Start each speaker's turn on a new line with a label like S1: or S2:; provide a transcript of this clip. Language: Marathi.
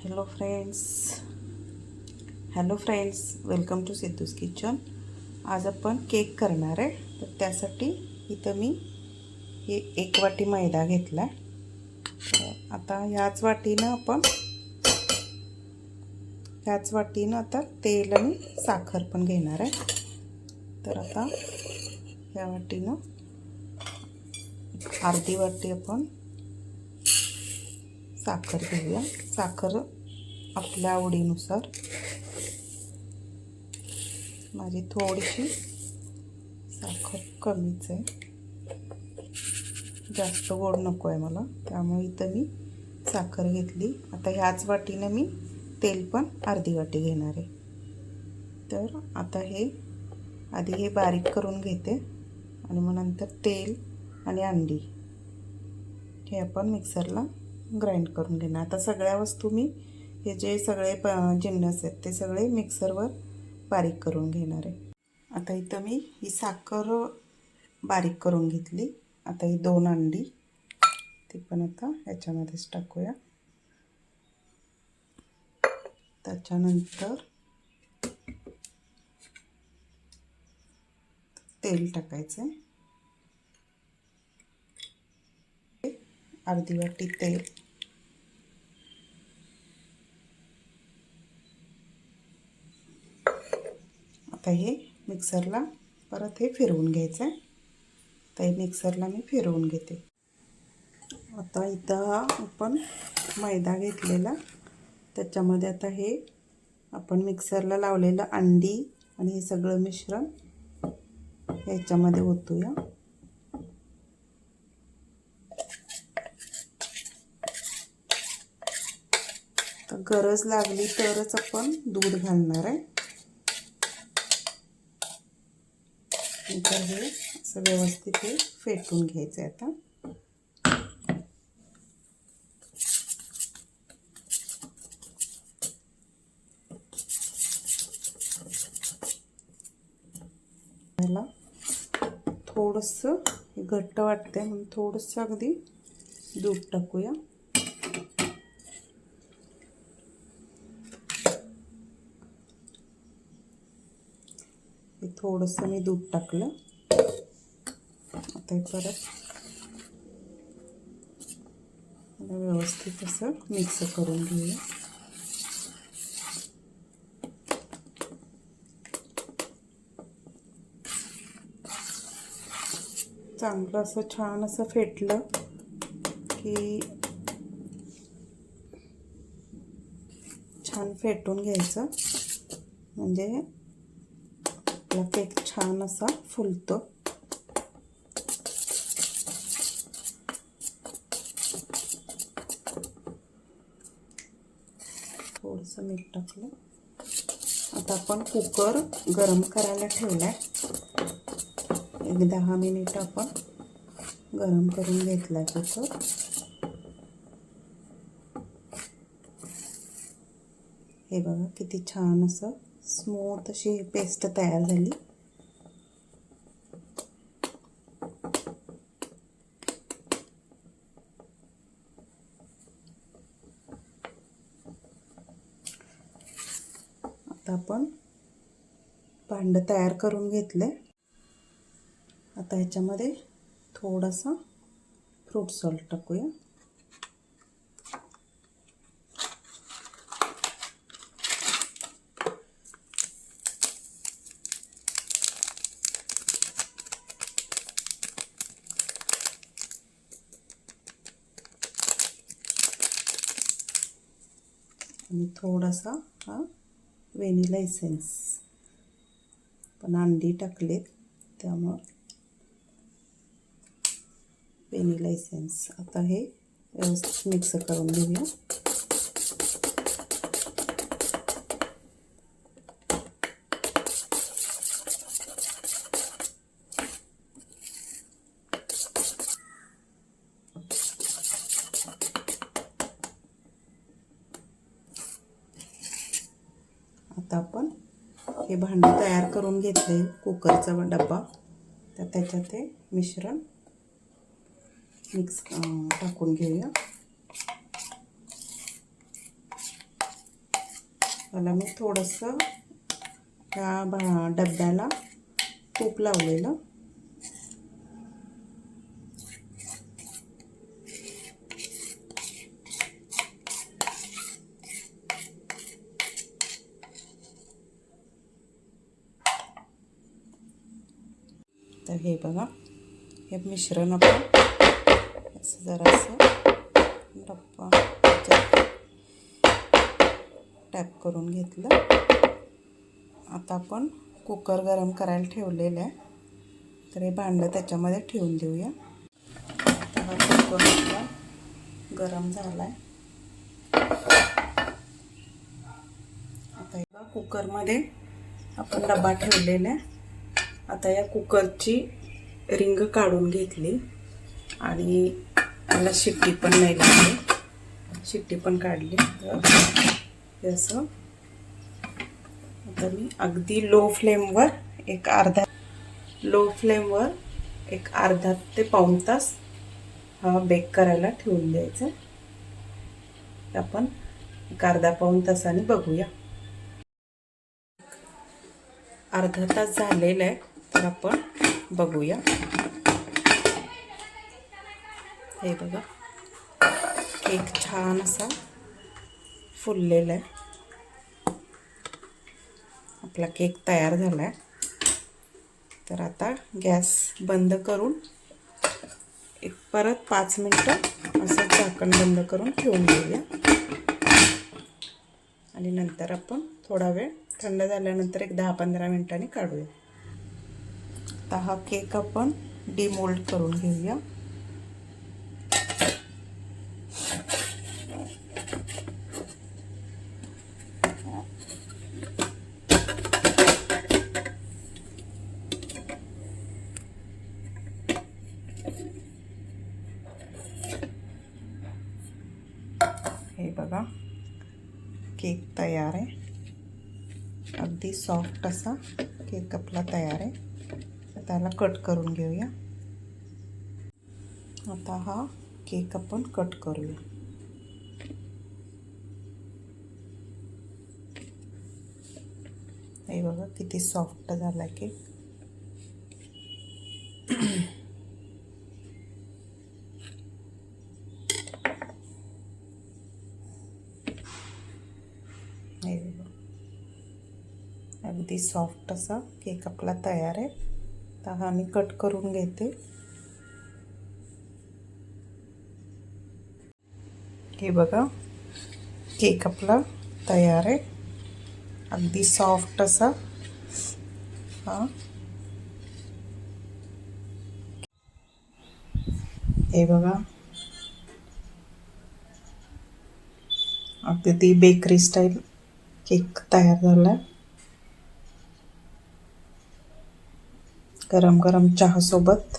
S1: Hello friends welcome to Siddhu's किचन। आज आपण केक करणार आहे, तर त्यासाठी इथं मी हे 1 वाटी मैदा घेतला। आता ह्याच वाटीनं आता तेल आणि साखर पण घेणार आहे। तर आता या वाटीनं अर्धी वाटी आपण साखर घेऊया। साखर आपल्या आवडीनुसार, माझी थोडीशी साखर कमीच आहे, जास्त गोड नको आहे मला, त्यामुळे इथं मी साखर घेतली। आता ह्याच वाटीने मी तेल पण अर्धी वाटी घेणार आहे। तर आता हे आधी हे बारीक करून घेते आणि मग नंतर तेल आणि अंडी हे आपण मिक्सरला ग्राइंड करून घेणार। आता सगळ्या वस्तू मी हे जे सगळे जिन्नस आहेत ते सगळे मिक्सरवर बारीक करून घेणार आहे। आता इथं मी ही साखर बारीक करून घेतली। आता ही 2 अंडी ती पण आता ह्याच्यामध्येच टाकूया। त्याच्यानंतर तेल टाकायचं आहे, अर्धी वाटी तेल। आता हे मिक्सरला परत हे फिरवून घ्यायचं आहे। आता हे मिक्सरला मी फिरवून घेते। आता इथं आपण मैदा घेतलेला, त्याच्यामध्ये आता हे आपण मिक्सरला लावलेलं अंडी आणि हे सगळं मिश्रण ह्याच्यामध्ये ओतूया। तर गरज लागली तरच आपण दूध घालणार आहे। नंतर हे असं व्यवस्थित हे फेटून घ्यायचं आहे। आता ह्याला थोडंसं घट्ट वाटतंय म्हणून थोडंसं अगदी दूध टाकूया। हे थोडंसं मी दूध टाकलं। आता हे परत व्यवस्थित असं मिक्स करून घेऊया। चांगलं असं छान असं फेटलं की छान फेटून घ्यायचं, म्हणजे आपला केक छान असा फुलतो। थोडंसं मीठ टाकलं। आता आपण कुकर गरम करायला ठेवलाय, एक 10 मिनिट आपण गरम करून घेतलाय कुकर। हे बघा किती छान असं स्मूथ अशी पेस्ट तयार झाली। आता आपण भांड तयार करून घेतले। आता ह्याच्यामध्ये थोडासा फ्रूट सॉल्ट टाकूया। आणि थोडासा हा व्हॅनिला एसेन्स, पण अंडी टाकलेत त्यामुळे व्हॅनिला एसेन्स। आता हे व्यवस्थित मिक्स करून घेऊया। आता आपण हे भांड तयार करून घेतले, कुकरचा डब्बा, तर त्याच्यात हे मिश्रण टाकून घेऊया। त्याला मी थोडंसं ह्या डब्याला तूप लावलेलं. तर हे बघा, हे मिश्रण आपण असं जरासं डब्बा टॅप करून घेतलं. आता आपण कुकर गरम करायला ठेवलेलं आहे, तर हे भांडं त्याच्यामध्ये ठेवून देऊया. आता हा कुकर आपला गरम झाला आहे. आता या कुकरमध्ये आपण डबा ठेवलेला आहे. आता या कुकरची रिंग काढून घेतली आणि त्याला शिट्टी पण नाही लागली, शिट्टी पण काढली. तर असं आता मी अगदी लो फ्लेमवर एक अर्धा ते पाऊण तास हा बेक करायला ठेवून द्यायचा. आपण एक अर्धा पाऊण तासाने बघूया. अर्धा तास झालेला आहे, तर आपण बघूया. हे बघा, केक छान असा फुललेला आहे. आपला केक तयार झाला आहे. तर आता गॅस बंद करून एक परत 5 मिनिटं असं झाकण बंद करून ठेवून देऊया. आणि नंतर आपण थोडा वेळ थंड झाल्यानंतर एक 10-15 मिनिटांनी काढूया. आता हा केक आपण डिमोल्ड करून घेऊया. हे बघा, केक तयार आहे. अगदी सॉफ्ट असा केक आपला तयार आहे. त्याला कट करून घेऊया. आता हा केक आपण कट करूया. हे बघा किती सॉफ्ट झाला केक. हे बघा, अगदी सॉफ्ट असा केक आपला तयार आहे. तर हा मी कट करून घेते. हे बघा, केक आपला तयार आहे. अगदी सॉफ्ट असा हा. हे बघा, अगदी बेकरी स्टाईल केक तयार झाला आहे. गरम गरम चहा सोबत